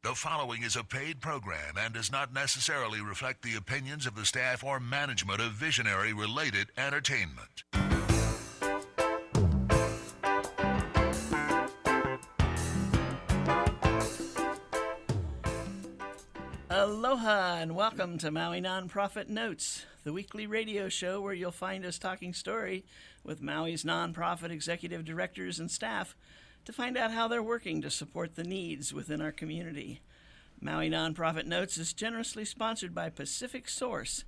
The following is a paid program and does not necessarily reflect the opinions of the staff or management of Visionary-related entertainment. Aloha and welcome to Maui Nonprofit Notes, the weekly radio show where you'll find us talking story with Maui's nonprofit executive directors and staff to find out how they're working to support the needs within our community. Maui Nonprofit Notes is generously sponsored by Pacific Source.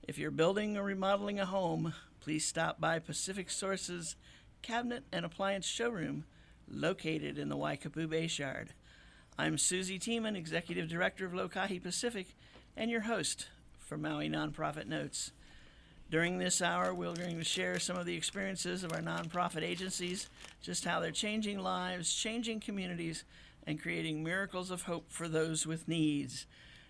If you're building or remodeling a home, please stop by Pacific Source's cabinet and appliance showroom located in the Waikapu Bayshard. I'm Susie Tiemann, Executive Director of Lokahi Pacific, and your host for Maui Nonprofit Notes. During this hour, we're going to share some of the experiences of our nonprofit agencies, just how they're changing lives, changing communities, and creating miracles of hope for those with needs.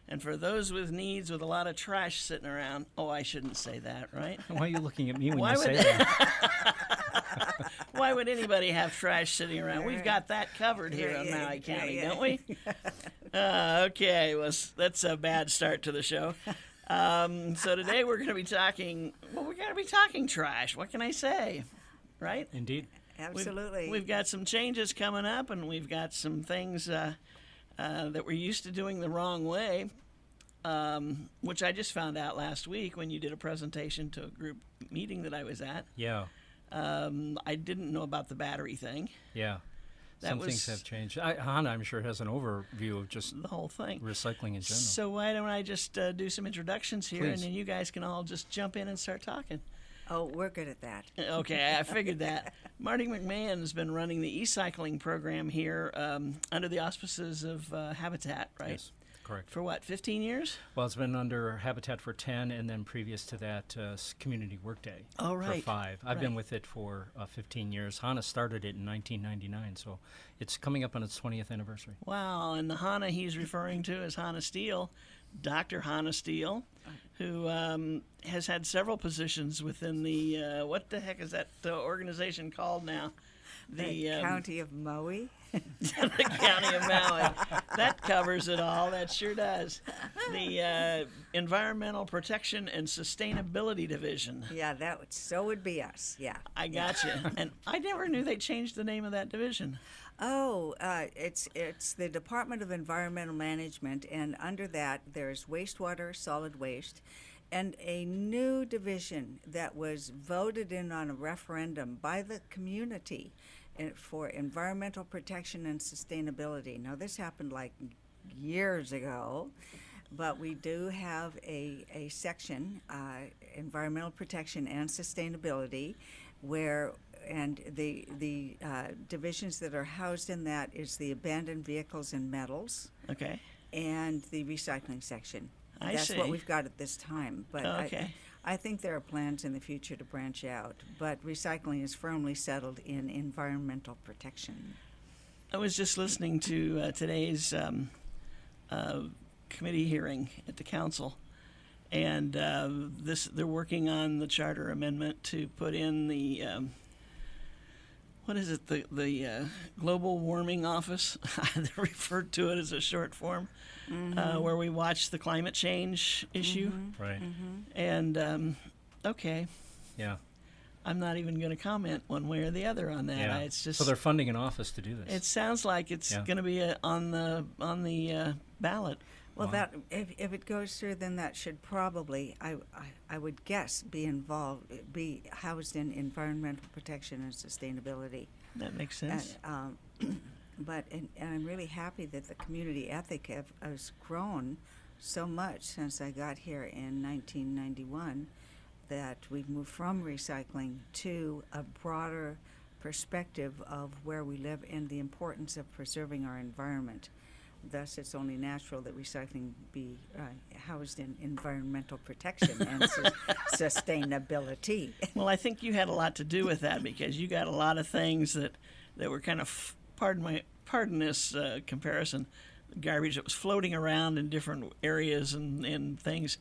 And for those with needs with a lot of trash sitting around, oh, I shouldn't say that, right? Why are you looking at me when you say that? Why would anybody have trash sitting around? We've got that covered here in Maui County, don't we? Okay, well, that's a bad start to the show. So today we're going to be talking, trash. What can I say, right? Indeed. Absolutely. We've got some changes coming up, and we've got some things that we're used to doing the wrong way, which I just found out last week when you did a presentation to a group meeting that I was at. Yeah. I didn't know about the battery thing. Yeah. Some things have changed. Hannah, I'm sure, has an overview of just the whole thing, recycling in general. So why don't I just do some introductions here, Please. and then you guys can all just jump in and start talking. Oh, we're good at that. Okay, I figured that. Marty McMahon has been running the e-cycling program here under the auspices of Habitat, right? Yes, correct. For what, 15 years? Well, it's been under Habitat for 10, and then previous to that, Community Workday for 5. I've been with it for 15 years. Hannah started it in 1999, so it's coming up on its 20th anniversary. Wow, and the Hannah he's referring to is Hannah Steele, Dr. Hannah Steele, who has had several positions within the, what the heck is that organization called now? The County of Maui. The County of Maui. That covers it all. That sure does. The Environmental Protection and Sustainability Division. Yeah, so would be us. Yeah. I got you. And I never knew they changed the name of that division. Oh, it's the Department of Environmental Management, and under that there's wastewater, solid waste, and a new division that was voted in on a referendum by the community for environmental protection and sustainability. Now, this happened like years ago, but we do have a section, environmental protection and sustainability, and the divisions that are housed in that is the abandoned vehicles and metals. Okay. And the recycling section. That's what we've got at this time. But okay. I think there are plans in the future to branch out. But recycling is firmly settled in environmental protection. I was just listening to today's committee hearing at the council, and they're working on the charter amendment to put in the what is it, the Global Warming Office? They referred to it as a short form, where we watch the climate change issue. Right. And, okay. Yeah. I'm not even going to comment one way or the other on that. Yeah. It's just, so they're funding an office to do this. it sounds like it's going to be on the ballot. Well, Wow. that if it goes through, then that should probably, I would guess, be housed in environmental protection and sustainability. That makes sense. But I'm really happy that the community ethic has grown so much since I got here in 1991, that we've moved from recycling to a broader perspective of where we live and the importance of preserving our environment. Thus, it's only natural that recycling be housed in environmental protection and sustainability. Well, I think you had a lot to do with that, because you got a lot of things that were kind of, pardon this comparison, garbage that was floating around in different areas and things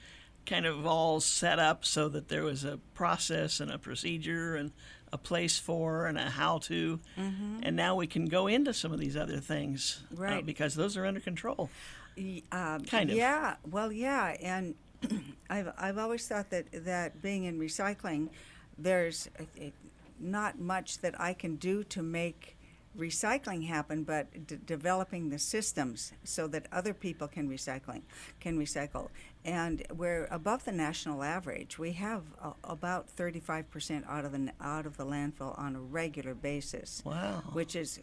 kind of all set up so that there was a process and a procedure and a place for and a how-to, and now we can go into some of these other things, Right. because those are under control. Kind of. Yeah, well, yeah, and I've always thought that being in recycling, there's not much that I can do to make recycling happen, but developing the systems so that other people can recycle. And we're above the national average. We have about 35% out of the landfill on a regular basis. Wow. Which is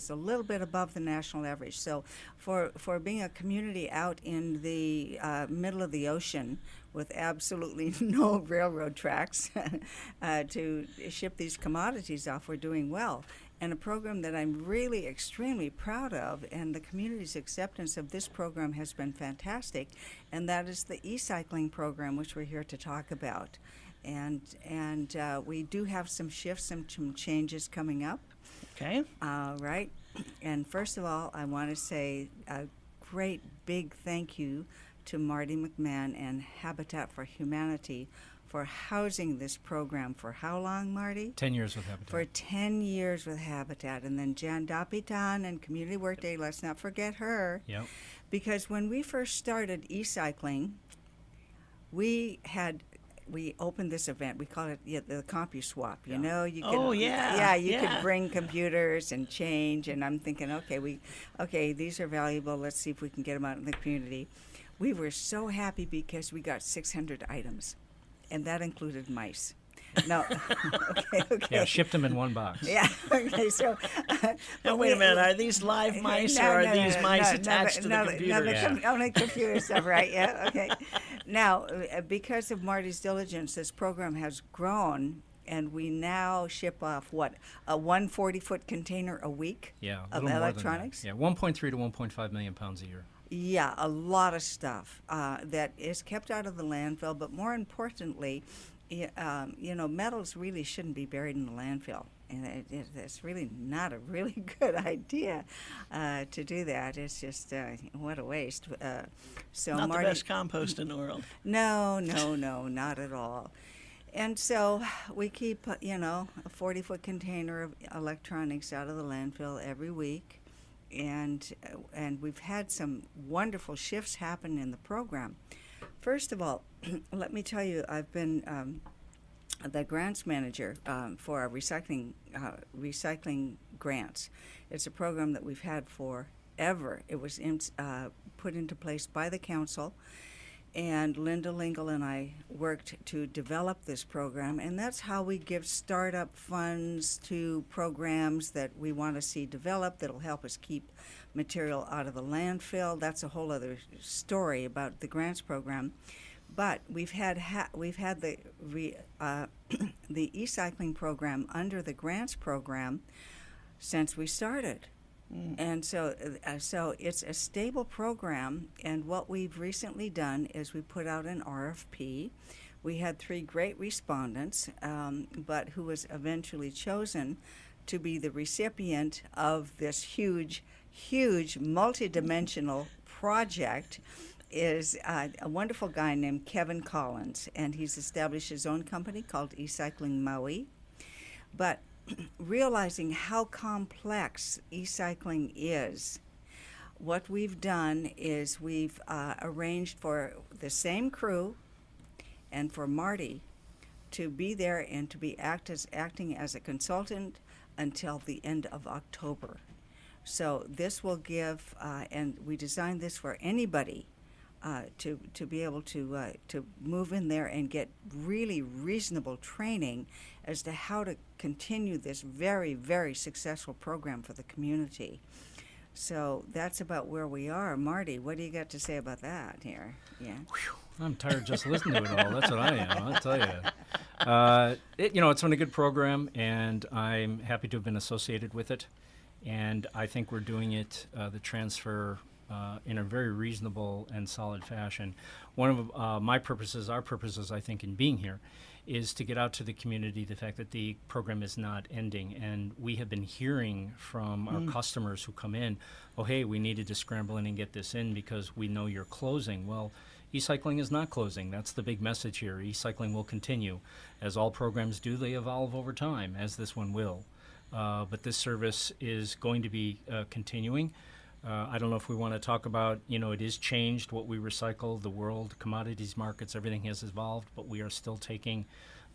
a little bit above the national average. So for being a community out in the middle of the ocean with absolutely no railroad tracks to ship these commodities off, we're doing well. And a program that I'm really extremely proud of, and the community's acceptance of this program has been fantastic, and that is the e-cycling program, which we're here to talk about. And we do have some shifts and some changes coming up. Okay. Right. And first of all, I want to say a great big thank you to Marty McMahon and Habitat for Humanity for housing this program for how long, Marty? 10 years with Habitat. For 10 years with Habitat. And then Jan Dapitan and Community Workday, let's not forget her. Yep. Because when we first started e-cycling, we opened this event. We called it the CompuSwap. You know, you could could bring computers and change. And I'm thinking, okay, these are valuable. Let's see if we can get them out in the community. We were so happy because we got 600 items, and that included mice. No, okay. Yeah, shipped them in one box. Yeah, okay, so... Now, wait a minute, are these live mice, or are these mice attached to the computer? Only computer stuff, right, yeah, okay. Now, because of Marty's diligence, this program has grown, and we now ship off, a 140-foot container a week of electronics? Yeah, 1.3 to 1.5 million pounds a year. Yeah, a lot of stuff that is kept out of the landfill, but more importantly, metals really shouldn't be buried in the landfill, and it's really not a really good idea to do that. It's just what a waste. So not Marty, the best compost in the world. No, not at all. And so we keep, a 40-foot container of electronics out of the landfill every week, and we've had some wonderful shifts happen in the program. First of all, let me tell you, I've been the grants manager for our recycling grants. It's a program that we've had forever. It was put into place by the council, and Linda Lingle and I worked to develop this program, and that's how we give startup funds to programs that we want to see developed that'll help us keep material out of the landfill. That's a whole other story about the grants program. But we've had the e-cycling program under the grants program since we started. And so it's a stable program, and what we've recently done is we put out an RFP. We had 3 great respondents, but who was eventually chosen to be the recipient of this huge, multidimensional project is a wonderful guy named Kevin Collins, and he's established his own company called E-Cycling Maui. But realizing how complex e-cycling is, what we've done is we've arranged for the same crew and for Marty to be there and to be acting as a consultant until the end of October. So this will give, and we designed this for anybody to be able to move in there and get really reasonable training as to how to continue this very, very successful program for the community. So that's about where we are. Marty, what do you got to say about that here? Yeah. Whew, I'm tired just listening to it all. That's what I am, I'll tell you. It's been a good program, and I'm happy to have been associated with it. And I think we're doing it, the transfer, in a very reasonable and solid fashion. One of my purposes, our purposes, I think, in being here, is to get out to the community the fact that the program is not ending. And we have been hearing from our customers who come in, oh, hey, we needed to scramble in and get this in because we know you're closing. Well, e-cycling is not closing. That's the big message here. E-cycling will continue. As all programs do, they evolve over time, as this one will. But this service is going to be continuing. I don't know if we want to talk about, it is changed what we recycle, the world, commodities markets, everything has evolved, but we are still taking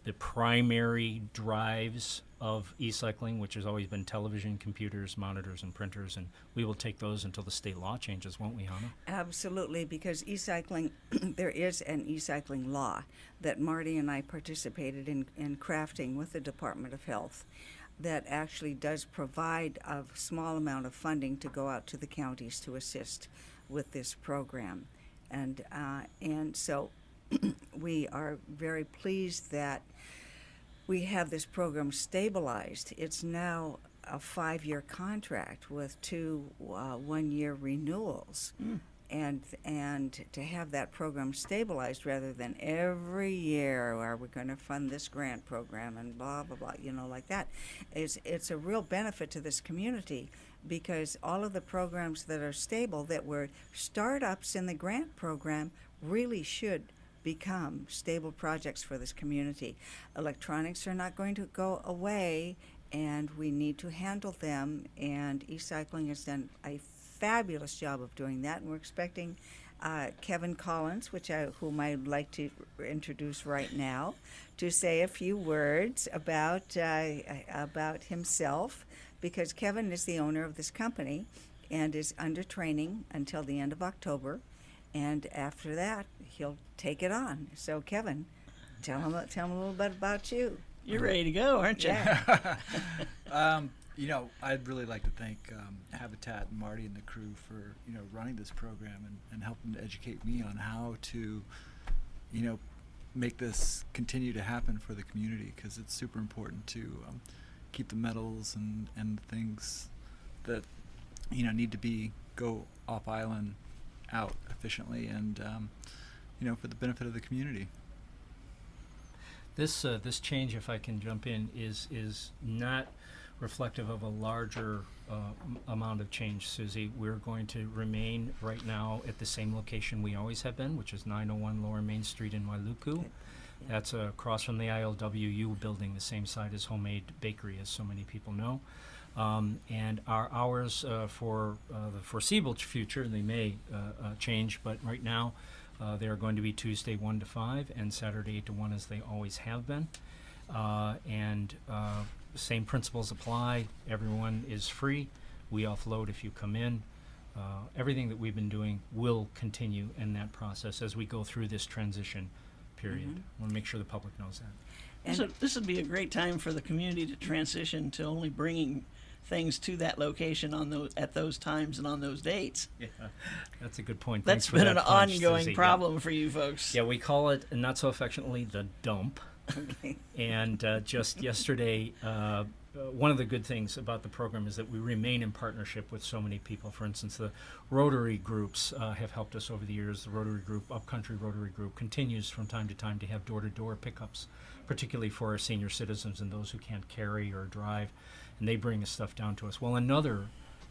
the primary drives of e-cycling, which has always been television, computers, monitors, and printers, and we will take those until the state law changes, won't we, Hannah? Absolutely, because e-cycling, there is an e-cycling law that Marty and I participated in crafting with the Department of Health that actually does provide a small amount of funding to go out to the counties to assist with this program. And so we are very pleased that we have this program stabilized. It's now a 5-year contract with 2 one-year renewals. And to have that program stabilized rather than every year, are we going to fund this grant program and blah, blah, blah, like that, it's a real benefit to this community, because all of the programs that are stable that were startups in the grant program really should become stable projects for this community. Electronics are not going to go away, and we need to handle them, and e-cycling has done a fabulous job of doing that, and we're expecting Kevin Collins, whom I'd like to introduce right now, to say a few words about himself, because Kevin is the owner of this company and is under training until the end of October, and after that he'll take it on. So Kevin, tell him a little bit about you. You're ready to go, aren't you? Yeah. I'd really like to thank Habitat and Marty and the crew for, running this program and helping to educate me on how to, make this continue to happen for the community, because it's super important to keep the metals and things that, need to go off island out efficiently and, for the benefit of the community. This change, if I can jump in, is not reflective of a larger amount of change, Susie. We're going to remain right now at the same location we always have been, which is 901 Lower Main Street in Wailuku. That's across from the ILWU building, the same side as Homemade Bakery, as so many people know. And our hours for the foreseeable future, they may change, but right now they are going to be Tuesday 1 to 5 and Saturday 8 to 1, as they always have been. Same principles apply. Everyone is free. We offload if you come in. Everything that we've been doing will continue in that process as we go through this transition period. I want to make sure the public knows that. And this would be a great time for the community to transition to only bringing things to that location at those times and on those dates. Yeah, that's a good point. That's been an ongoing problem for you folks. Yeah, we call it, not so affectionately, the dump. Okay. And just yesterday, one of the good things about the program is that we remain in partnership with so many people. For instance, the Rotary groups have helped us over the years. The Rotary Group, Upcountry Rotary Group, continues from time to time to have door-to-door pickups, particularly for our senior citizens and those who can't carry or drive, and they bring the stuff down to us. Well, another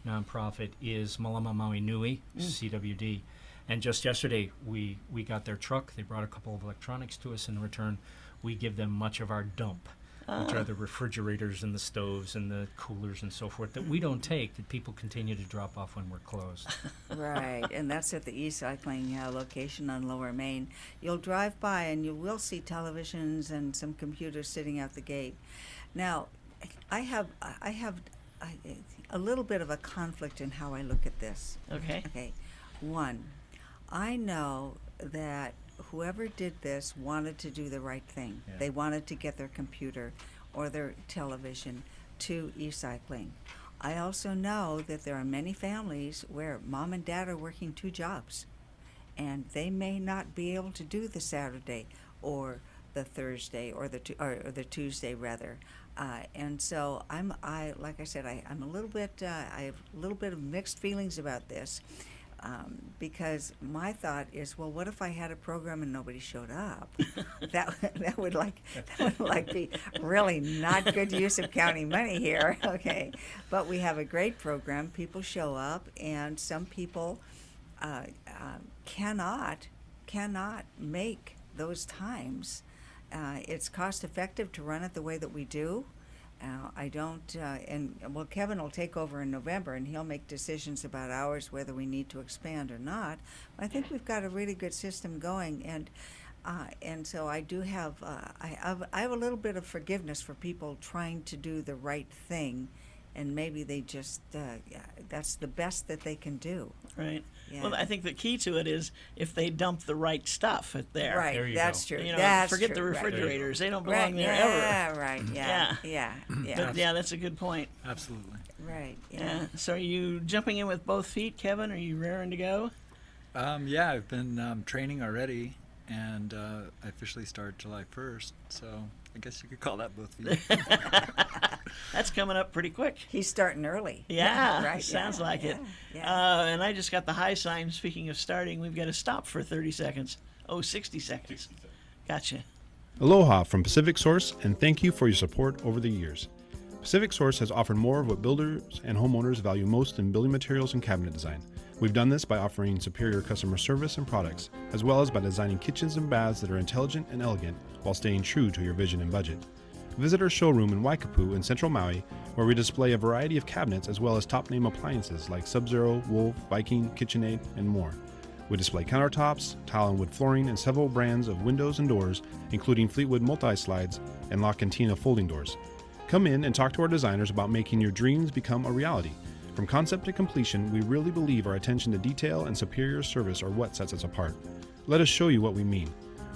nonprofit is Malama Maui Nui, CWD. And just yesterday, we got their truck. They brought a couple of electronics to us. In return, we give them much of our dump, which are the refrigerators and the stoves and the coolers and so forth that we don't take, that people continue to drop off when we're closed. Right, and that's at the e-cycling location on Lower Main. You'll drive by and you will see televisions and some computers sitting out the gate. Now, I have a little bit of a conflict in how I look at this. Okay. One, I know that whoever did this wanted to do the right thing. Yeah. They wanted to get their computer or their television to e-cycling. I also know that there are many families where mom and dad are working 2 jobs, and they may not be able to do the Saturday or the Thursday or the Tuesday rather. And so like I said, I'm a little bit. I have a little bit of mixed feelings about this. because my thought is, well, what if I had a program and nobody showed up? that would be really not good use of county money here. Okay, but we have a great program. People show up, and some people cannot make those times. It's cost effective to run it the way that we do. I don't, Kevin will take over in November, and he'll make decisions about hours, whether we need to expand or not. I think we've got a really good system going, and so I do have, I have a little bit of forgiveness for people trying to do the right thing, and maybe they just, that's the best that they can do. Right. Yeah. Well, I think the key to it is if they dump the right stuff there. Right, There you that's go. true. You know, That's forget true. the Right. refrigerators. They don't belong Right, there yeah, ever. right, Yeah. yeah. But, yeah, that's a good point. Absolutely. Right, Yeah. yeah. So are you jumping in with both feet, Kevin? Are you raring to go? Yeah, I've been training already, and I officially start July 1st, so I guess you could call that both feet. That's coming up pretty quick. He's starting early. Yeah, right. sounds yeah, like it. Yeah. And I just got the high sign. Speaking of starting, we've got to stop for 30 seconds. Oh, 60 seconds. Gotcha. Aloha from Pacific Source, and thank you for your support over the years. Pacific Source has offered more of what builders and homeowners value most in building materials and cabinet design. We've done this by offering superior customer service and products, as well as by designing kitchens and baths that are intelligent and elegant while staying true to your vision and budget. Visit our showroom in Waikapu in Central Maui, where we display a variety of cabinets as well as top-name appliances like Sub-Zero, Wolf, Viking, KitchenAid, and more. We display countertops, tile and wood flooring, and several brands of windows and doors, including Fleetwood multi-slides and La Cantina folding doors. Come in and talk to our designers about making your dreams become a reality. From concept to completion, we really believe our attention to detail and superior service are what sets us apart. Let us show you what we mean.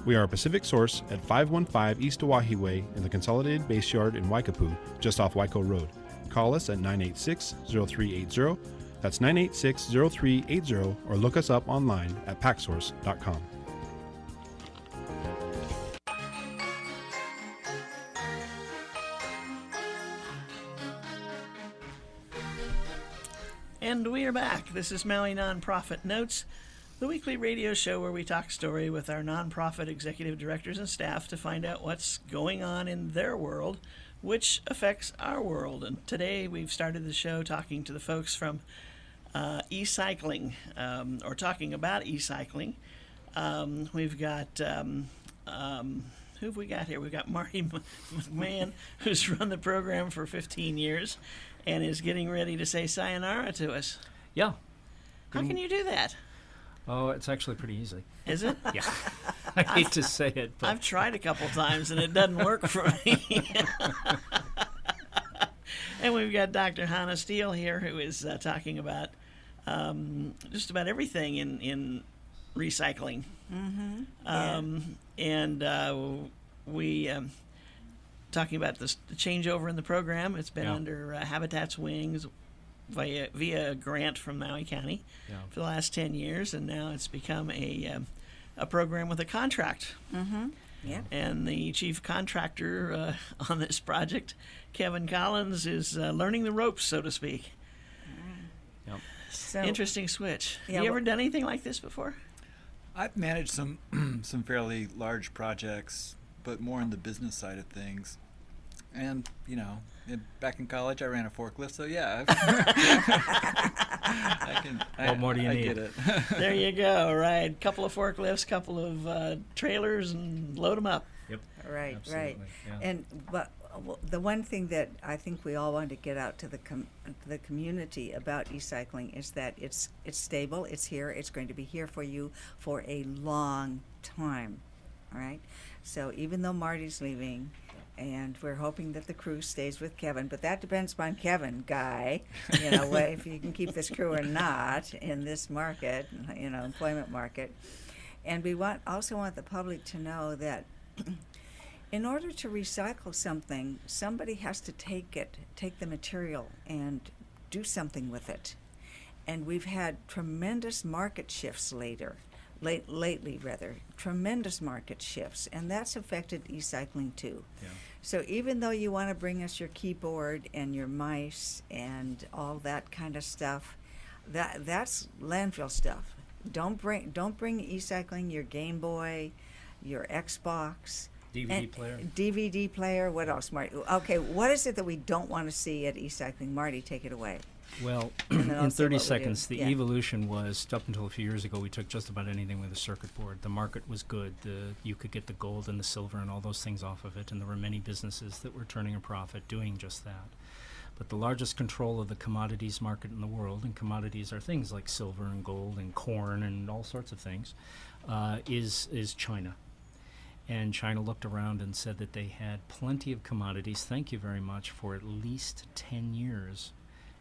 We are a Pacific Source at 515 East Oahe Way in the Consolidated Base Yard in Waikapu, just off Waiko Road. Call us at 986-0380. That's 986-0380, or look us up online at packsource.com. And we are back. This is Maui Nonprofit Notes, the weekly radio show where we talk story with our nonprofit executive directors and staff to find out what's going on in their world, which affects our world. And today we've started the show talking to the folks from e-cycling, or talking about e-cycling. We've got, who have we got here? We've got Marty McMahon, who's run the program for 15 years and is getting ready to say sayonara to us. Yeah. How can you do that? Oh, it's actually pretty easy. Is it? Yeah. I hate to say it, but I've tried a couple times and it doesn't work for me. And we've got Dr. Hannah Steele here, who is talking about just about everything in recycling. Mm-hmm. And we talking about the changeover in the program. It's been under Habitat's wings via a grant from Maui County for the last 10 years, and now it's become a program with a contract. Mm-hmm. Yeah. And the chief contractor on this project, Kevin Collins, is learning the ropes, so to speak. Yep. So, Interesting switch. Yeah, Have you ever done anything like this before? I've managed some fairly large projects, but more on the business side of things. And, back in college, I ran a forklift, so yeah. What more do you I need? get it. There you go, right. Couple of forklifts, couple of trailers, and load them up. Yep. right, Absolutely, right. yeah. But the one thing that I think we all want to get out to the community about e-cycling is that it's stable, it's here, it's going to be here for you for a long time, all right? So even though Marty's leaving, and we're hoping that the crew stays with Kevin, but that depends upon Kevin, Guy, if you can keep this crew or not in this market, employment market. And we also want the public to know that in order to recycle something, somebody has to take the material and do something with it. And we've had tremendous market shifts lately, tremendous market shifts, and that's affected e-cycling too. Yeah. So even though you want to bring us your keyboard and your mice and all that kind of stuff, that's landfill stuff. Don't bring e-cycling your Game Boy, your Xbox, DVD player. What else, Marty? Okay, what is it that we don't want to see at e-cycling? Marty, take it away. Well, And then I'll in say 30 what we do. seconds, the Yeah. evolution was, up until a few years ago, we took just about anything with a circuit board. The market was good. You could get the gold and the silver and all those things off of it, and there were many businesses that were turning a profit doing just that. But the largest control of the commodities market in the world, and commodities are things like silver and gold and corn and all sorts of things, is China. And China looked around and said that they had plenty of commodities, thank you very much, for at least 10 years.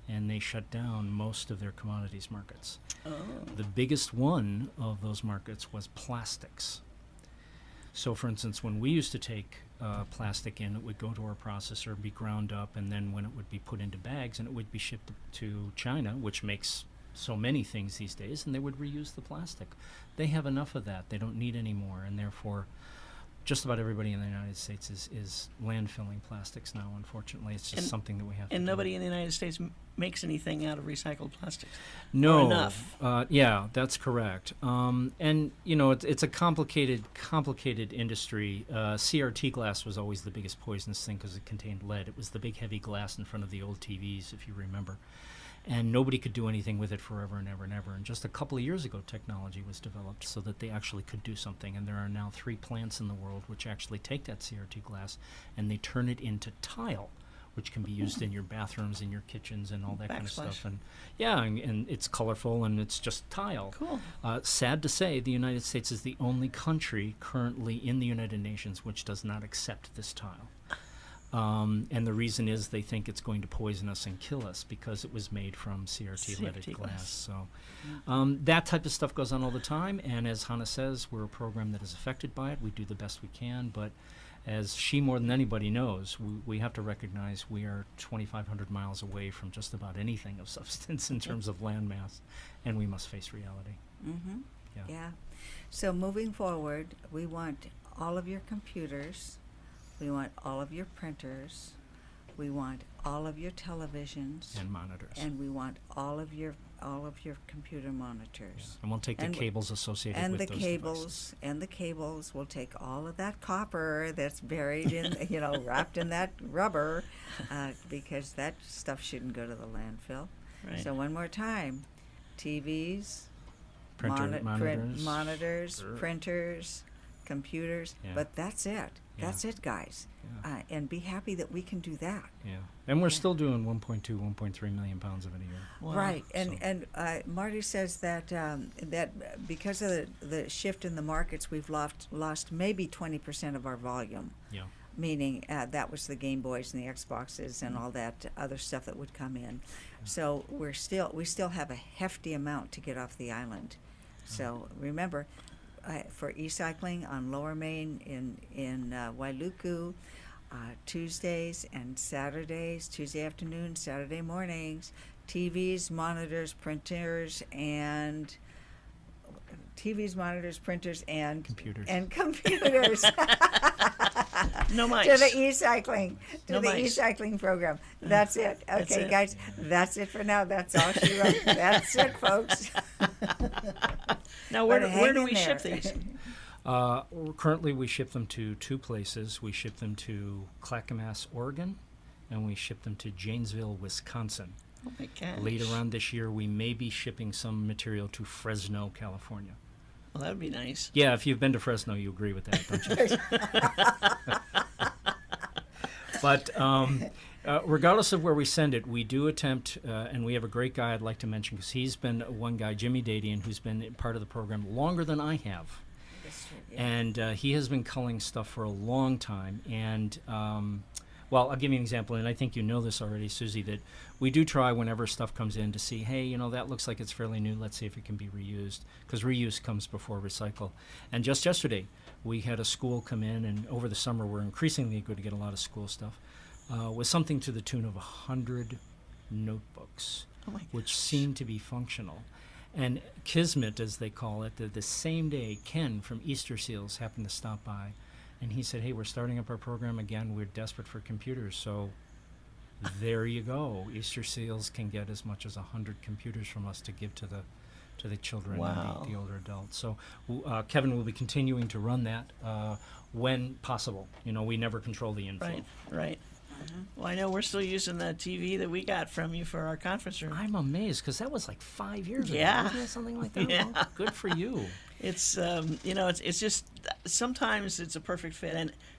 And they shut down most of their commodities markets. Oh. The biggest one of those markets was plastics. So, for instance, when we used to take plastic in, it would go to our processor, be ground up, and then when it would be put into bags, and it would be shipped to China, which makes so many things these days, and they would reuse the plastic. They have enough of that. They don't need any more, and therefore just about everybody in the United States is landfilling plastics now, unfortunately. It's just something that we have to do. And nobody in the United States makes anything out of recycled plastics. No. Or enough. Yeah, that's correct. And, you know, it's a complicated industry. CRT glass was always the biggest poisonous thing because it contained lead. It was the big, heavy glass in front of the old TVs, if you remember. And nobody could do anything with it forever and ever and ever. And just a couple of years ago, technology was developed so that they actually could do something. And there are now 3 plants in the world which actually take that CRT glass and they turn it into tile, which can be used in your bathrooms, in your kitchens, and all that kind of stuff. And yeah, and it's colorful and it's just tile. Cool. Sad to say, the United States is the only country currently in the United Nations which does not accept this tile. And the reason is they think it's going to poison us and kill us because it was made from CRT leaded glass. So that type of stuff goes on all the time. And as Hannah says, we're a program that is affected by it. We do the best we can. But as she more than anybody knows, we have to recognize we are 2,500 miles away from just about anything of substance in terms of land mass. And we must face reality. Mm-hmm. Yeah. Yeah. So moving forward, we want all of your computers. We want all of your printers. We want all of your televisions. And monitors. And we want all of your computer monitors. Yeah. And we'll take the cables associated and with the those cables devices. and the cables. We'll take all of that copper that's buried in, wrapped in that rubber, because that stuff shouldn't go to the landfill. Right. So one more time, TVs, monitors, Sure. printers, computers. Yeah. But that's it. That's it, guys. Yeah. And be happy that we can do that. Yeah, and we're still doing 1.2, 1.3 million pounds of it a year. Wow. Right, and So- and Marty says that that because of the shift in the markets, we've lost maybe 20% of our volume. Yeah. Meaning that was the Game Boys and the Xboxes and all that other stuff that would come in. So we still have a hefty amount to get off the island. So remember, for e-cycling on Lower Main in Wailuku, Tuesdays and Saturdays, Tuesday afternoon, Saturday mornings, TVs, monitors, printers, and Computers. And computers. No mice. To the e-cycling, No mice. e-cycling program. That's it. That's Okay, it. guys, that's it for now. That's all she wrote. That's it, folks. Now, But where hang do in we ship there. these? Currently, we ship them to 2 places. We ship them to Clackamas, Oregon, and we ship them to Janesville, Wisconsin. Oh my gosh. Later on this year, we may be shipping some material to Fresno, California. Well, that would be nice. Yeah, if you've been to Fresno, you agree with that, don't you? But regardless of where we send it, we do attempt, and we have a great guy I'd like to mention because he's been one guy, Jimmy Dadian, who's been part of the program longer than I have. And he has been culling stuff for a long time. And, well, I'll give you an example, and I think you know this already, Susie, that we do try whenever stuff comes in to see, hey, that looks like it's fairly new. Let's see if it can be reused, because reuse comes before recycle. And just yesterday, we had a school come in, and over the summer, we're increasingly good to get a lot of school stuff, with something to the tune of 100 notebooks, which seem to be functional. And Kismet, as they call it, the same day, Ken from Easter Seals happened to stop by, and he said, hey, we're starting up our program again. We're desperate for computers, so There you go. Easter Seals can get as much as 100 computers from us to give to the children Wow. and the older adults. So Kevin will be continuing to run that when possible. We never control the inflow. Right. Well, I know we're still using the TV that we got from you for our conference room. I'm amazed because that was like 5 years ago. Yeah. Wasn't it something like that? Yeah. Well, good for you. It's it's just sometimes it's a perfect fit,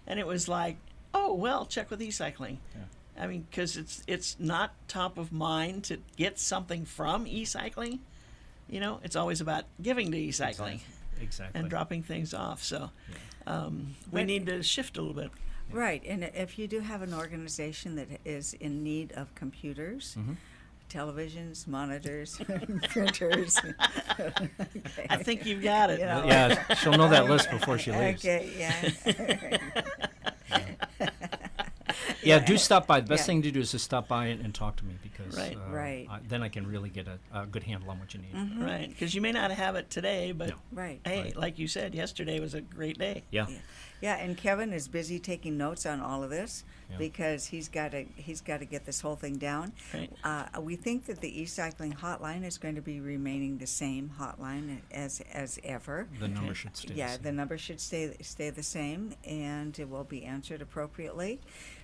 and it was like, oh well, check with e-cycling. Yeah. I mean, because it's not top of mind to get something from e-cycling. It's always about giving to e-cycling Exactly. and dropping things off. So we need to shift a little bit. Right, and if you do have an organization that is in need of computers, televisions, monitors, printers. Okay. I think you've got it. Yeah, she'll know that list before she leaves. Okay, yeah. Yeah, do stop by. The best Yeah. thing to do is to stop by and talk to me because Right. then I can really get a good handle on what you need. Right, because you may not have it today, but No. Right. hey, Right. like you said, yesterday was a great day. Yeah. Yeah, and Kevin is busy taking notes on all of this Yeah. because he's got to get this whole thing down. Right. We think that the e-cycling hotline is going to be remaining the same hotline as ever. The number should stay the Yeah, same. the number should stay the same, and it will be answered appropriately.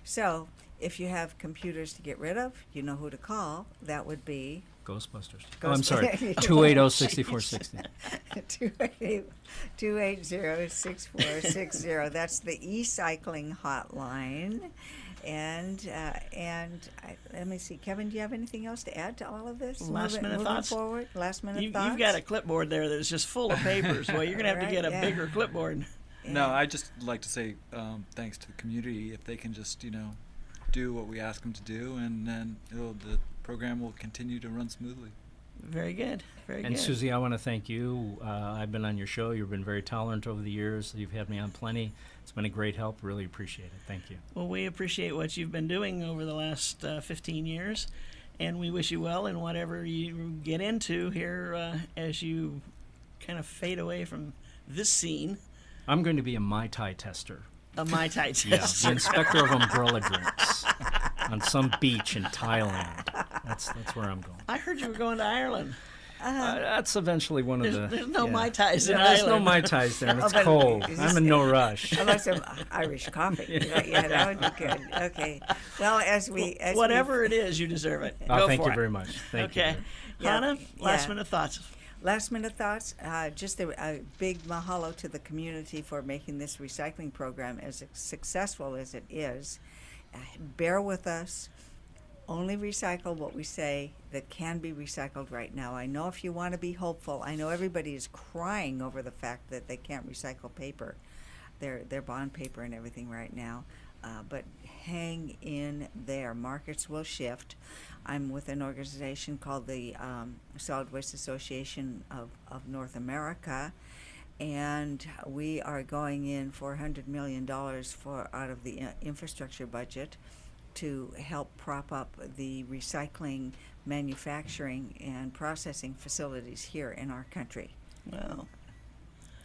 So, if you have computers to get rid of, you know who to call. That would be Ghostbusters. Ghost- Oh, I'm sorry. 280-6460. 280-6460. That's the e-cycling hotline. And let me see, Kevin, do you have anything else to add to all of this? Last minute moving thoughts? forward. Last minute You've thoughts. got a clipboard there that's just full of papers. Well, you're going to have to Right, get a yeah. bigger clipboard. No, I just like to say thanks to the community if they can just do what we ask them to do, and then the program will continue to run smoothly. Very good. Very And good. Susie, I want to thank you. I've been on your show. You've been very tolerant over the years. You've had me on plenty. It's been a great help. Really appreciate it. Thank you. Well, we appreciate what you've been doing over the last 15 years, and we wish you well in whatever you get into here as you kind of fade away from this scene. I'm going to be a Mai Tai tester. A Mai Tai Yeah, tester. the inspector of umbrella drinks on some beach in Thailand. That's where I'm going. I heard you were going to Ireland. That's eventually one of the. There's no Mai Tais in There's no Ireland. Mai Tais there, and it's Oh, but cold. is I'm this- in no rush. How about some Irish coffee? Yeah, that would be good. Okay. Well, Whatever it is, you deserve it. Oh, Go thank for you it. very much. Thank you. Okay. Yeah, Hannah, last yeah. minute thoughts. Last minute thoughts. Just a big mahalo to the community for making this recycling program as successful as it is. Bear with us. Only recycle what we say that can be recycled right now. I know if you want to be hopeful, I know everybody is crying over the fact that they can't recycle paper, their bond paper and everything right now. But hang in there. Markets will shift. I'm with an organization called the Solid Waste Association of North America, and we are going in $400 million out of the infrastructure budget to help prop up the recycling, manufacturing, and processing facilities here in our country. Well,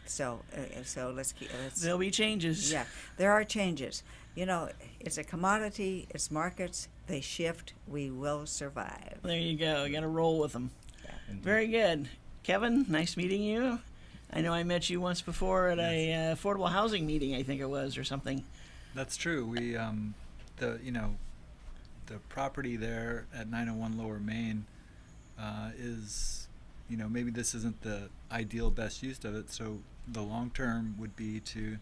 So let's there'll be changes. yeah, there are changes. It's a commodity, it's markets, they shift, we will survive. There you go. You got to roll with them. Yeah. Very good. Kevin, nice meeting you. I know I met you once before at a affordable housing meeting, I think it was, or something. That's true. We the property there at 901 Lower Main is maybe this isn't the ideal best use of it. So the long term would be to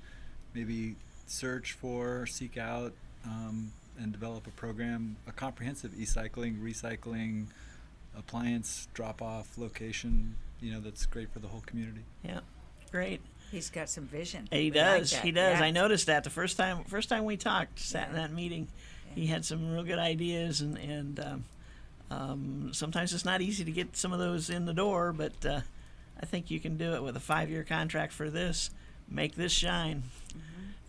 maybe seek out and develop a program, a comprehensive e-cycling, recycling, appliance drop-off location. That's great for the whole community. Yeah, great. He's got some vision. He We like does. that, He does. yeah. I noticed that the first time we talked, sat in that meeting, he had some real good ideas, and sometimes it's not easy to get some of those in the door, but I think you can do it with a 5-year contract for this. Make this shine.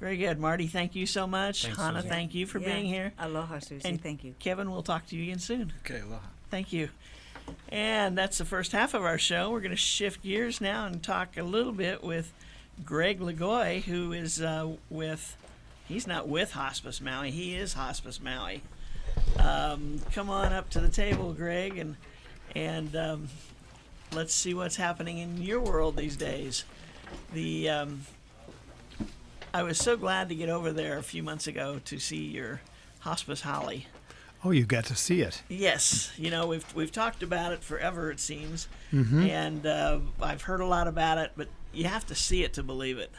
Very good, Marty. Thank you so much. Thanks, Hannah, Susie. thank you for being here. Aloha, Susie. And Thank you. Kevin, we'll talk to you again soon. Okay, aloha. Thank you. And that's the first half of our show. We're going to shift gears now and talk a little bit with Greg Lagoy, who is he's not with Hospice Maui, he is Hospice Maui. Come on up to the table, Greg, and let's see what's happening in your world these days. I was so glad to get over there a few months ago to see your hospice holly. Oh, you got to see it. Yes, we've talked about it forever, it seems, and I've heard a lot about it, but you have to see it to believe it.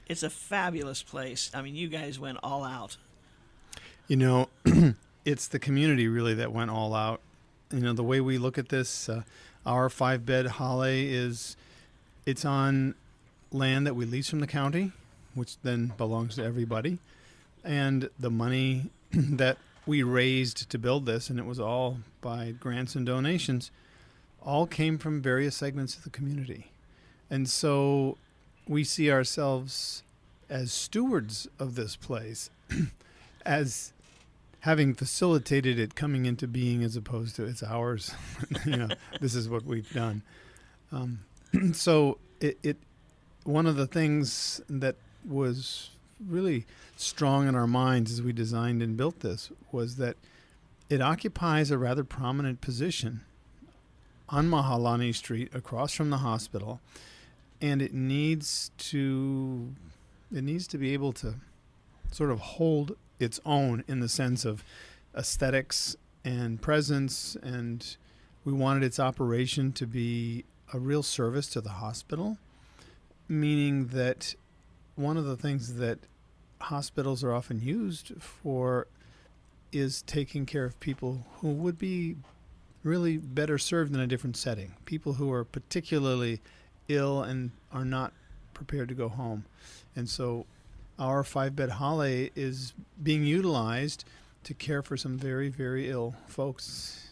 It's a fabulous place. I mean, you guys went all out. It's the community really that went all out. The way we look at this, our 5-bed holly it's on land that we lease from the county, which then belongs to everybody. And the money that we raised to build this, and it was all by grants and donations, all came from various segments of the community. And so we see ourselves as stewards of this place, as having facilitated it coming into being as opposed to it's ours. This is what we've done. So it one of the things that was really strong in our minds as we designed and built this was that it occupies a rather prominent position on Mahalani Street across from the hospital, and it needs to be able to sort of hold its own in the sense of aesthetics and presence, and we wanted its operation to be a real service to the hospital, meaning that one of the things that hospitals are often used for is taking care of people who would be really better served in a different setting, people who are particularly ill and are not prepared to go home. And so our 5-bed holly is being utilized to care for some very, very ill folks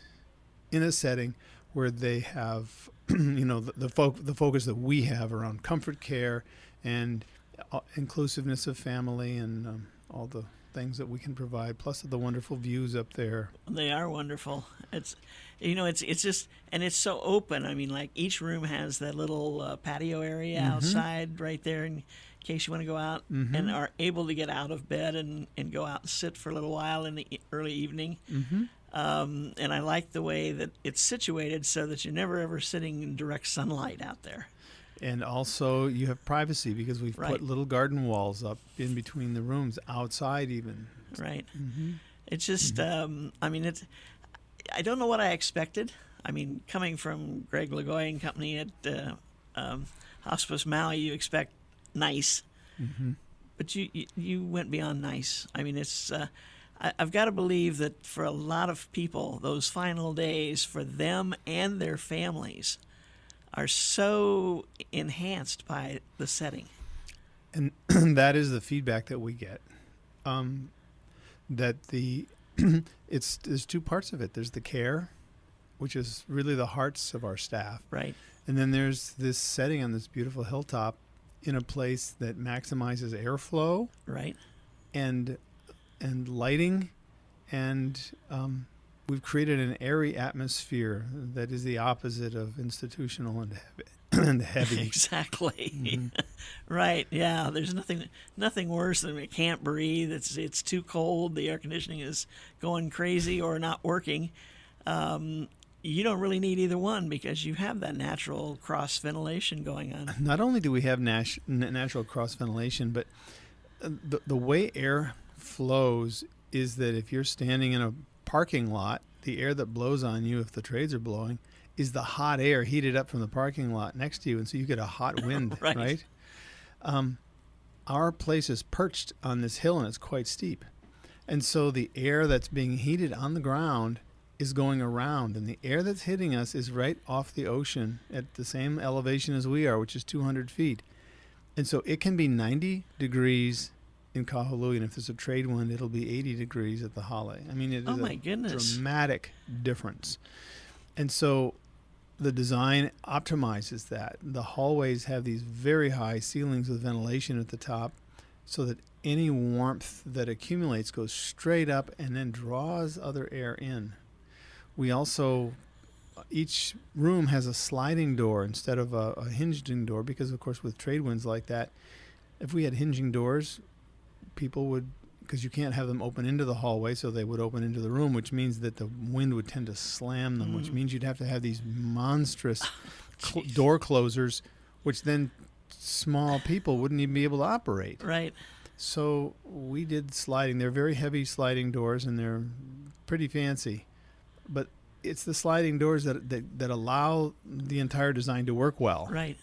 in a setting where they have, the focus that we have around comfort care and inclusiveness of family and all the things that we can provide, plus the wonderful views up there. They are wonderful. It's just, and it's so open. I mean, like each room has that little patio area outside right there in case you want to go out and are able to get out of bed and go out and sit for a little while in the early evening. And I like the way that it's situated so that you're never ever sitting in direct sunlight out there. And also you have privacy because we've put little garden walls up in between the rooms, outside even. Right. It's just, I don't know what I expected. I mean, coming from Greg Lagoy and company at Hospice Maui, you expect nice. But you went beyond nice. I mean, it's I've got to believe that for a lot of people, those final days for them and their families are so enhanced by the setting. And that is the feedback that we get. That there's two parts of it. There's the care, which is really the hearts of our staff. Right. And then there's this setting on this beautiful hilltop in a place that maximizes airflow. Right. And lighting, and we've created an airy atmosphere that is the opposite of institutional and heavy. Exactly. Right. Yeah. There's nothing worse than it can't breathe. It's too cold. The air conditioning is going crazy or not working. You don't really need either one because you have that natural cross ventilation going on. Not only do we have natural cross ventilation, but the way air flows is that if you're standing in a parking lot, the air that blows on you if the trades are blowing is the hot air heated up from the parking lot next to you, and so you get a hot wind. right? Our place is perched on this hill and it's quite steep, and so the air that's being heated on the ground is going around, and the air that's hitting us is right off the ocean at the same elevation as we are, which is 200 feet. And so it can be 90 degrees in Kahului, and if there's a trade wind, it'll be 80 degrees at the Holly. I mean, it is a dramatic difference. And so the design optimizes that. The hallways have these very high ceilings with ventilation at the top so that any warmth that accumulates goes straight up and then draws other air in. We also, each room has a sliding door instead of a hinging door because, of course, with trade winds like that, if we had hinging doors, people would because you can't have them open into the hallway, so they would open into the room, which means that the wind would tend to slam them, which means you'd have to have these monstrous door closers, which then small people wouldn't even be able to operate. Right. So we did sliding. They're very heavy sliding doors, and they're pretty fancy. But it's the sliding doors that allow the entire design to work well. Right.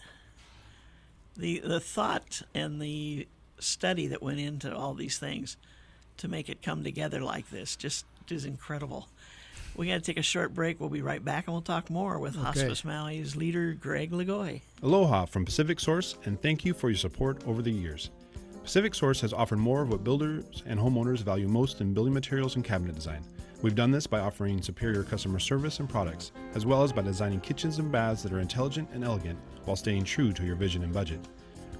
The thought and the study that went into all these things to make it come together like this just is incredible. We got to take a short break. We'll be right back, and we'll talk more with Hospice Maui's leader, Greg Lagoy. Aloha from Pacific Source, and thank you for your support over the years. Pacific Source has offered more of what builders and homeowners value most in building materials and cabinet design. We've done this by offering superior customer service and products, as well as by designing kitchens and baths that are intelligent and elegant while staying true to your vision and budget.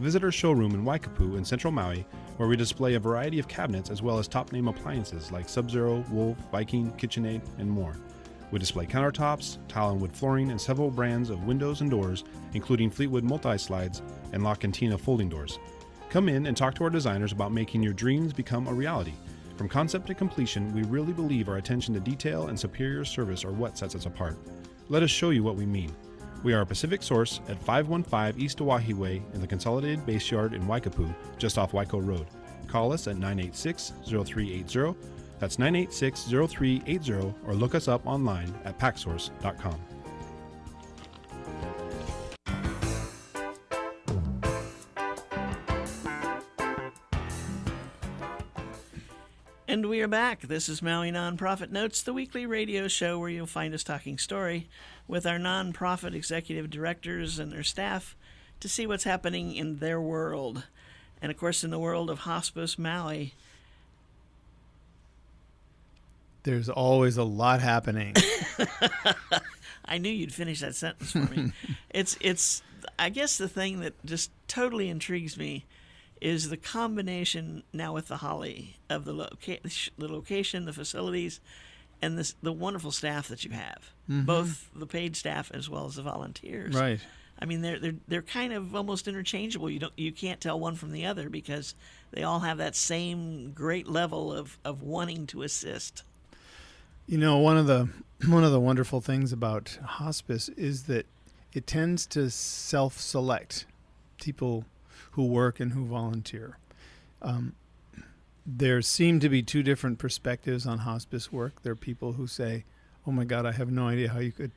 Visit our showroom in Waikapu in Central Maui, where we display a variety of cabinets as well as top-name appliances like Sub-Zero, Wolf, Viking, KitchenAid, and more. We display countertops, tile and wood flooring, and several brands of windows and doors, including Fleetwood multi-slides and La Cantina folding doors. Come in and talk to our designers about making your dreams become a reality. From concept to completion, we really believe our attention to detail and superior service are what sets us apart. Let us show you what we mean. We are a Pacific Source at 515 East Oahe Way in the Consolidated Base Yard in Waikapu, just off Waiko Road. Call us at 986-0380. That's 986-0380, or look us up online at packsource.com. And we are back. This is Maui Nonprofit Notes, the weekly radio show where you'll find us talking story with our nonprofit executive directors and their staff to see what's happening in their world. And, of course, in the world of Hospice Maui, there's always a lot happening. I knew you'd finish that sentence for me. It's I guess the thing that just totally intrigues me is the combination now with the Holly of the location, the facilities, and the wonderful staff that you have, both the paid staff as well as the volunteers. Right. I mean, they're kind of almost interchangeable. You can't tell one from the other because they all have that same great level of wanting to assist. You know, one of the wonderful things about hospice is that it tends to self-select people who work and who volunteer. There seem to be two different perspectives on hospice work. There are people who say, "Oh my God, I have no idea how you could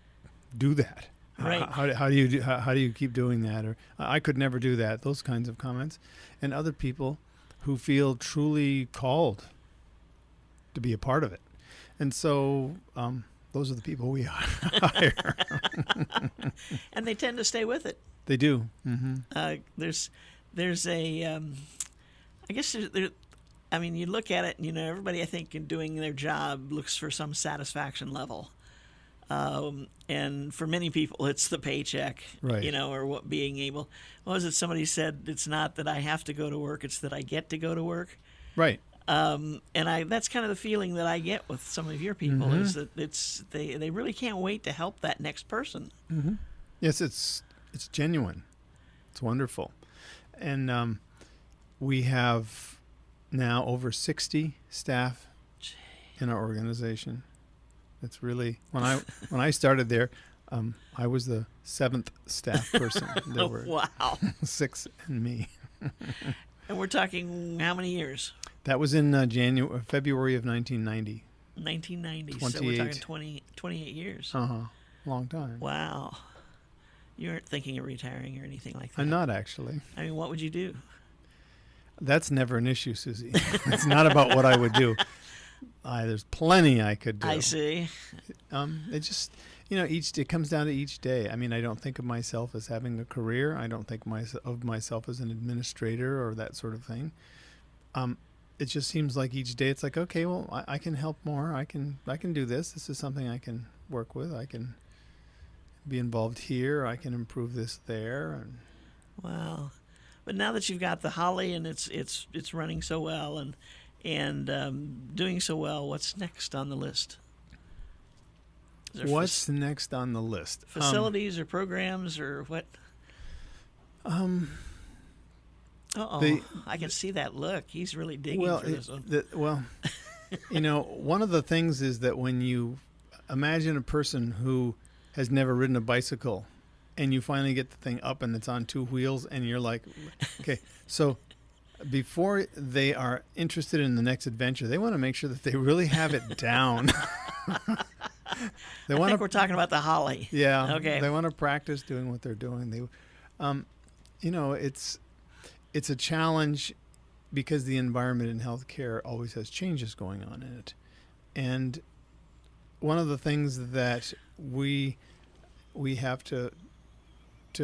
do that. Right. How do you keep doing that?" Or "I could never do that." Those kinds of comments. And other people who feel truly called to be a part of it. And so those are the people we hire. And they tend to stay with it. They do. Mm-hmm. There's a, I guess I mean, you look at it, and, everybody, I think, in doing their job looks for some satisfaction level. And for many people, it's the paycheck, right. Or what being able. What was it? Somebody said, it's not that I have to go to work, it's that I get to go to work. Right. And that's kind of the feeling that I get with some of your people is that they really can't wait to help that next person. Mm-hmm. Yes, it's genuine. It's wonderful. And we have now over 60 staff in our organization. It's really when I started there, I was the 7th staff person. There were wow, 6 and me. And we're talking how many years? That was in February of 1990. 1990. 28. So we're talking 28 years. Long time. Wow. You aren't thinking of retiring or anything like that? I'm not, actually. I mean, what would you do? That's never an issue, Susie. It's not about what I would do. There's plenty I could do. I see. It just, it comes down to each day. I mean, I don't think of myself as having a career. I don't think of myself as an administrator or that sort of thing. It just seems like each day it's like, okay, well, I can help more. I can do this. This is something I can work with. I can be involved here. I can improve this there. And wow. But now that you've got the Holly and it's running so well and doing so well, what's next on the list? What's next on the list? Facilities or programs or what? I can see that look. He's really digging Well, for this one. one of the things is that when you imagine a person who has never ridden a bicycle and you finally get the thing up and it's on two wheels and you're like, okay, so before they are interested in the next adventure, they want to make sure that they really have it down. I think we're talking about the Holly. Yeah. Okay. They want to practice doing what they're doing. It's a challenge because the environment in healthcare always has changes going on in it. And one of the things that we have to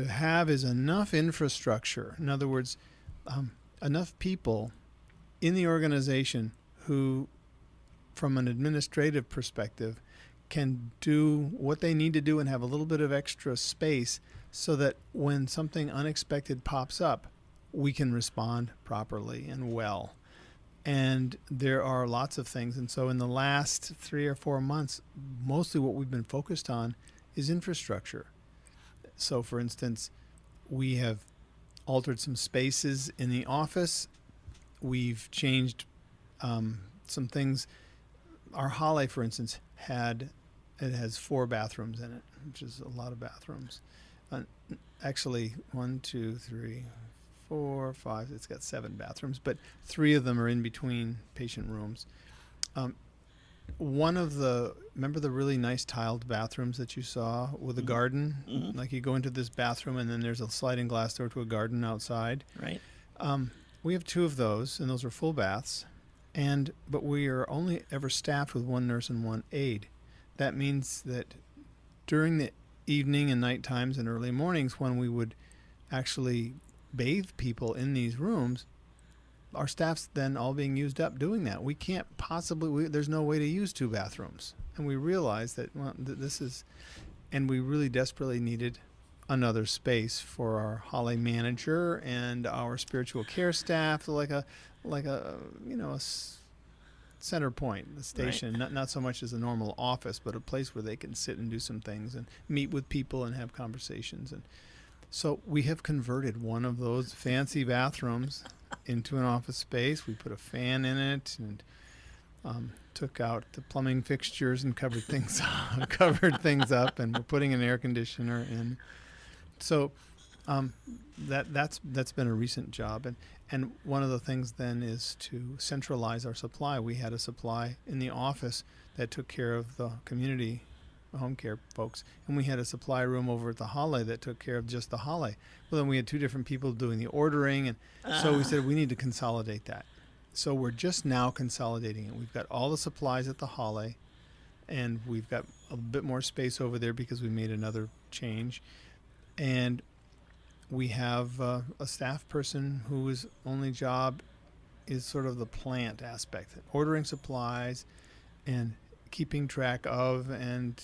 have is enough infrastructure. In other words, enough people in the organization who, from an administrative perspective, can do what they need to do and have a little bit of extra space so that when something unexpected pops up, we can respond properly and well. And there are lots of things. And so in the last 3 or 4 months, mostly what we've been focused on is infrastructure. So, for instance, we have altered some spaces in the office. We've changed some things. Our Holly, for instance, has 4 bathrooms in it, which is a lot of bathrooms. Actually, 1, 2, 3, 4, 5. It's got 7 bathrooms, but 3 of them are in between patient rooms. Remember the really nice tiled bathrooms that you saw with a garden? Mm-hmm. Like you go into this bathroom and then there's a sliding glass door to a garden outside. Right. We have 2 of those, and those are full baths. But we are only ever staffed with 1 nurse and 1 aide. That means that during the evening and night times and early mornings when we would actually bathe people in these rooms, our staff's then all being used up doing that. We can't possibly, there's no way to use 2 bathrooms. And we realized that, and we really desperately needed another space for our Holly manager and our spiritual care staff, like a center point, a station, right. not so much as a normal office, but a place where they can sit and do some things and meet with people and have conversations. And so we have converted one of those fancy bathrooms into an office space. We put a fan in it and took out the plumbing fixtures and covered things up, and we're putting an air conditioner in. So that's been a recent job. And one of the things then is to centralize our supply. We had a supply in the office that took care of the community home care folks, and we had a supply room over at the Holly that took care of just the Holly. Well, then we had 2 different people doing the ordering, and so we said we need to consolidate that. So we're just now consolidating it. We've got all the supplies at the Holly, and we've got a bit more space over there because we made another change. And we have a staff person whose only job is sort of the plant aspect, ordering supplies and keeping track of and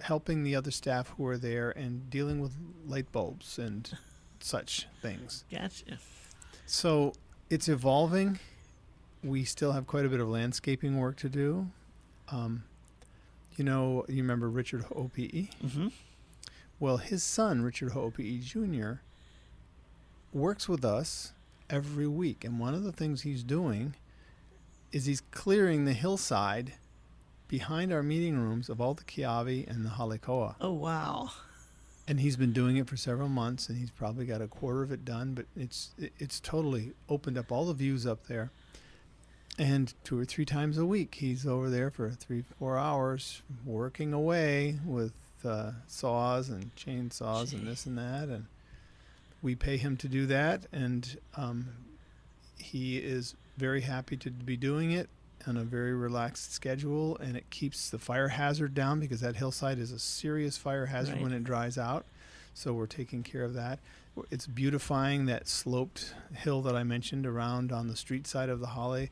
helping the other staff who are there and dealing with light bulbs and such things. Gotcha. So it's evolving. We still have quite a bit of landscaping work to do. You remember Richard OPE? Mm-hmm. Well, his son, Richard OPE Jr., works with us every week. And one of the things he's doing is he's clearing the hillside behind our meeting rooms of all the kiawe and the halikoa. Oh, wow. And he's been doing it for several months, and he's probably got a quarter of it done, but it's totally opened up all the views up there. And 2 or 3 times a week, he's over there for 3-4 hours working away with saws and chainsaws and this and that. And we pay him to do that, and he is very happy to be doing it on a very relaxed schedule, and it keeps the fire hazard down because that hillside is a serious fire hazard when it dries out. So we're taking care of that. It's beautifying that sloped hill that I mentioned around on the street side of the Holly.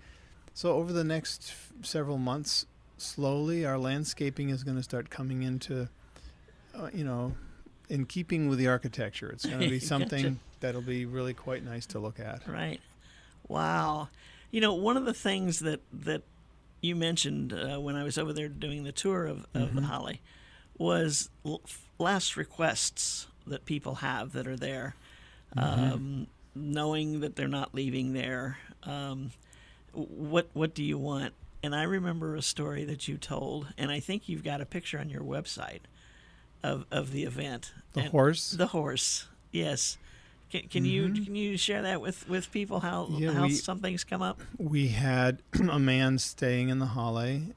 So over the next several months, slowly our landscaping is going to start coming into, in keeping with the architecture. It's going to be something that'll be really quite nice to look at. Right. Wow. One of the things that you mentioned when I was over there doing the tour of the Holly was last requests that people have that are there. knowing that they're not leaving there. What do you want? And I remember a story that you told, and I think you've got a picture on your website of the event. The horse? The horse, yes. Can you share that with people, how something's come up? We had a man staying in the Halle.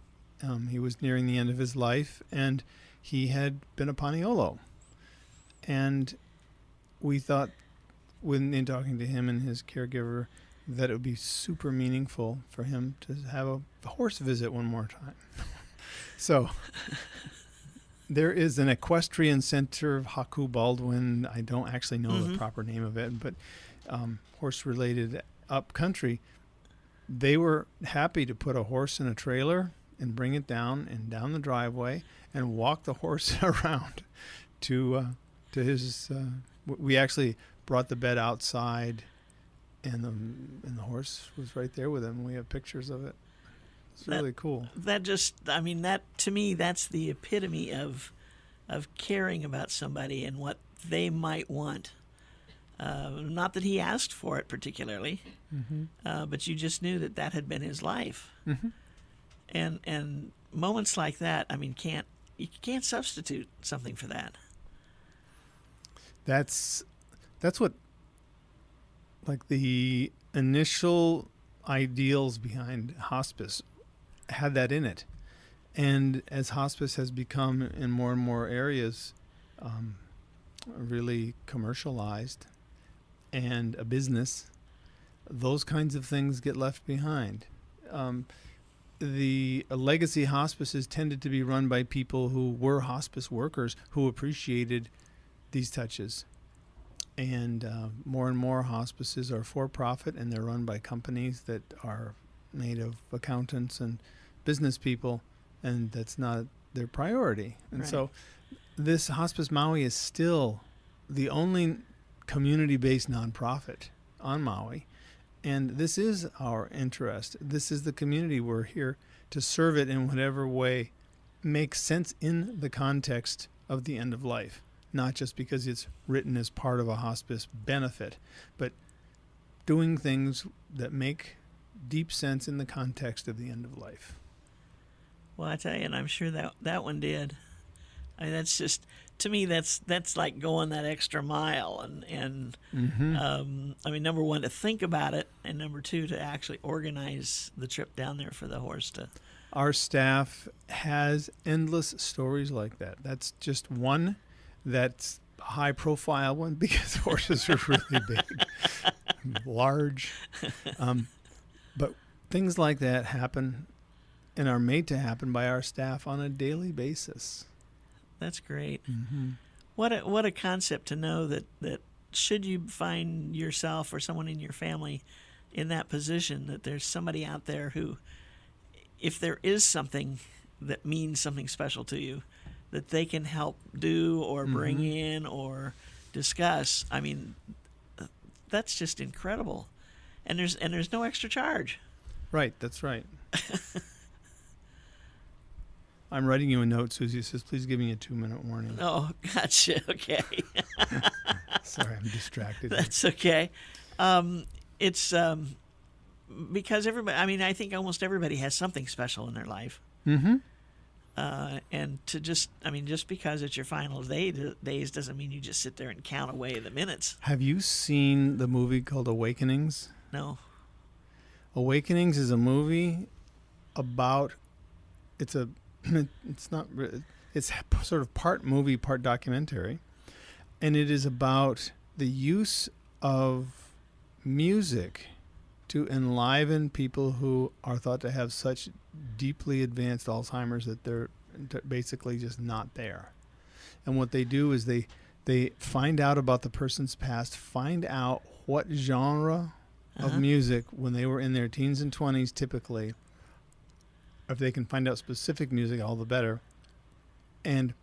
He was nearing the end of his life, and he had been a Paniolo. And we thought, in talking to him and his caregiver, that it would be super meaningful for him to have a horse visit one more time. So there is an equestrian center of Haku Baldwin. I don't actually know the proper name of it, but horse-related up country. They were happy to put a horse in a trailer and bring it down the driveway and walk the horse around to his. We actually brought the bed outside, and the horse was right there with him. We have pictures of it. It's really cool. That to me, that's the epitome of caring about somebody and what they might want. Not that he asked for it particularly, but you just knew that had been his life. And moments like that, you can't substitute something for that. That's what, like, the initial ideals behind hospice had that in it. And as hospice has become in more and more areas really commercialized and a business, those kinds of things get left behind. The legacy hospices tended to be run by people who were hospice workers who appreciated these touches. And more hospices are for-profit, and they're run by companies that are made of accountants and business people, and that's not their priority. And so this Hospice Maui is still the only community-based nonprofit on Maui, and this is our interest. This is the community. We're here to serve it in whatever way makes sense in the context of the end of life. Not just because it's written as part of a hospice benefit, but doing things that make deep sense in the context of the end of life. Well, I tell you, and I'm sure that one did. That's just, to me, that's like going that extra mile, and number one, to think about it, and number two, to actually organize the trip down there for the horse to. Our staff has endless stories like that. That's just one. That's a high-profile one because horses are really big, large. But things like that happen and are made to happen by our staff on a daily basis. That's great. What a concept to know that should you find yourself or someone in your family in that position, that there's somebody out there who, if there is something that means something special to you, that they can help do or bring in or discuss. That's just incredible. And there's no extra charge. Right, that's right. I'm writing you a note, Susie. It says, please give me a 2-minute warning. Oh, gotcha. Okay. Sorry, I'm distracted. That's okay. It's because everybody, I think almost everybody has something special in their life. And to just because it's your final days doesn't mean you just sit there and count away the minutes. Have you seen the movie called Awakenings? No. Awakenings is a movie about, it's sort of part movie, part documentary. And it is about the use of music to enliven people who are thought to have such deeply advanced Alzheimer's that they're basically just not there. And what they do is they find out about the person's past, find out what genre of music when they were in their teens and 20s typically. If they can find out specific music, all the better. And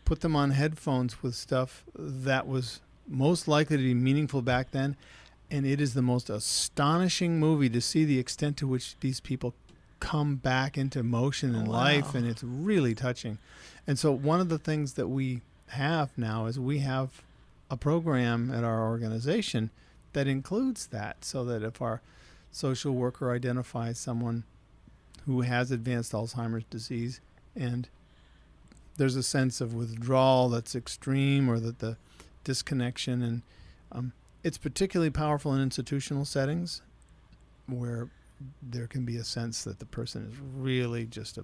put them on headphones with stuff that was most likely to be meaningful back then. And it is the most astonishing movie to see the extent to which these people come back into motion in life, and it's really touching. And so one of the things that we have now is we have a program at our organization that includes that, so that if our social worker identifies someone who has advanced Alzheimer's disease and there's a sense of withdrawal that's extreme, or that the disconnection, and it's particularly powerful in institutional settings where there can be a sense that the person is really just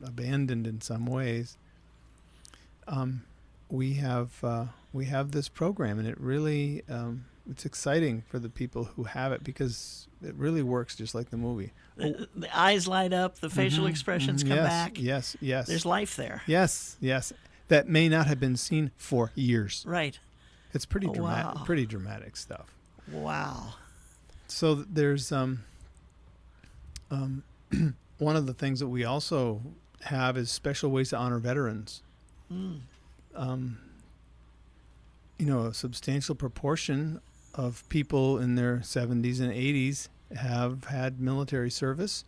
abandoned in some ways. We have this program, and it really it's exciting for the people who have it, because it really works just like the movie. The eyes light up, the facial expressions come back. Yes. There's life there. Yes. That may not have been seen for years. Right. It's pretty dramatic. Wow. Pretty dramatic stuff. Wow. So there's one of the things that we also have is special ways to honor veterans. A substantial proportion of people in their 70s and 80s have had military service,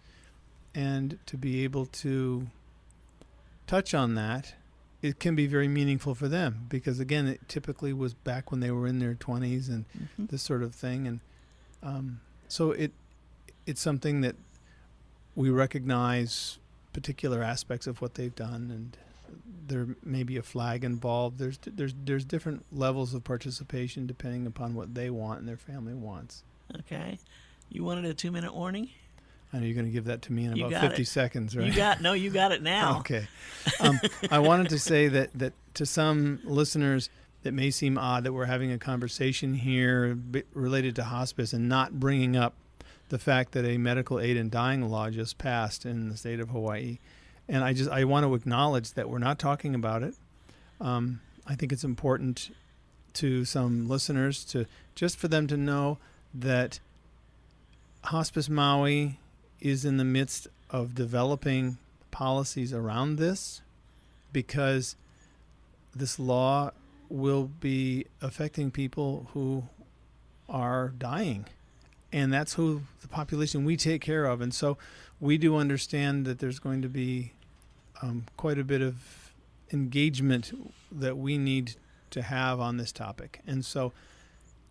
and to be able to touch on that, it can be very meaningful for them, because again, it typically was back when they were in their 20s and this sort of thing, and so it's something that we recognize particular aspects of what they've done, and there may be a flag involved. There's different levels of participation depending upon what they want and their family wants. Okay. You wanted a 2-minute warning? I know you're going to give that to me in You about got 50 it. seconds, right? You got it now. Okay. I wanted to say that to some listeners, it may seem odd that we're having a conversation here related to hospice and not bringing up the fact that a medical aid in dying law just passed in the state of Hawaii. And I want to acknowledge that we're not talking about it. I think it's important to some listeners just for them to know that Hospice Maui is in the midst of developing policies around this, because this law will be affecting people who are dying. And that's who the population we take care of. And so we do understand that there's going to be quite a bit of engagement that we need to have on this topic. And so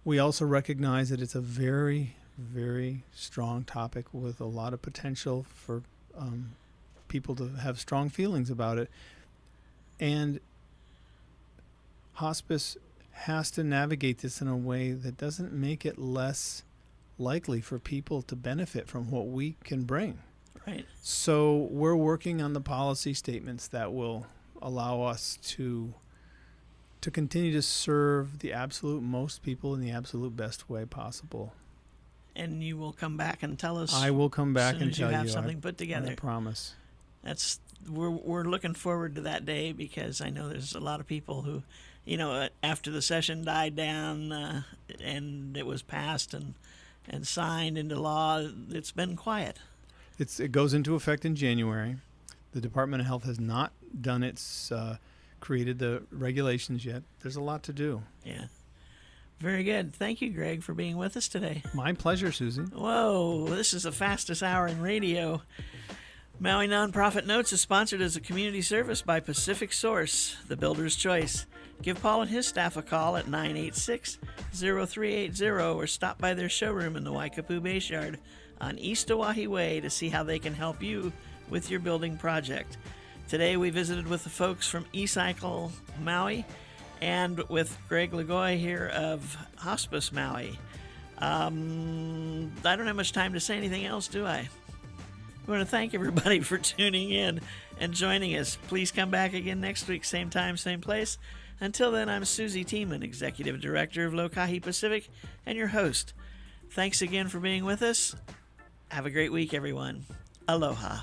we also recognize that it's a very, very strong topic with a lot of potential for people to have strong feelings about it. And hospice has to navigate this in a way that doesn't make it less likely for people to benefit from what we can bring. Right. So we're working on the policy statements that will allow us to continue to serve the absolute most people in the absolute best way possible. And you will come back and tell us. I will come back and tell you. You have something put together. I promise. We're looking forward to that day, because I know there's a lot of people who, after the session died down and it was passed and signed into law, it's been quiet. It goes into effect in January. The Department of Health has not done created the regulations yet. There's a lot to do. Yeah. Very good. Thank you, Greg, for being with us today. My pleasure, Susie. Whoa, this is the fastest hour in radio. Maui Nonprofit Notes is sponsored as a community service by Pacific Source, the builder's choice. Give Paul and his staff a call at 986-0380 or stop by their showroom in the Waikapu Bayshard on East Oahe Way to see how they can help you with your building project. Today we visited with the folks from eCycle Maui and with Greg Lagoy here of Hospice Maui. I don't have much time to say anything else, do I? We want to thank everybody for tuning in and joining us. Please come back again next week, same time, same place. Until then, I'm Susie Tiemann, Executive Director of Lokahi Pacific, and your host. Thanks again for being with us. Have a great week, everyone. Aloha.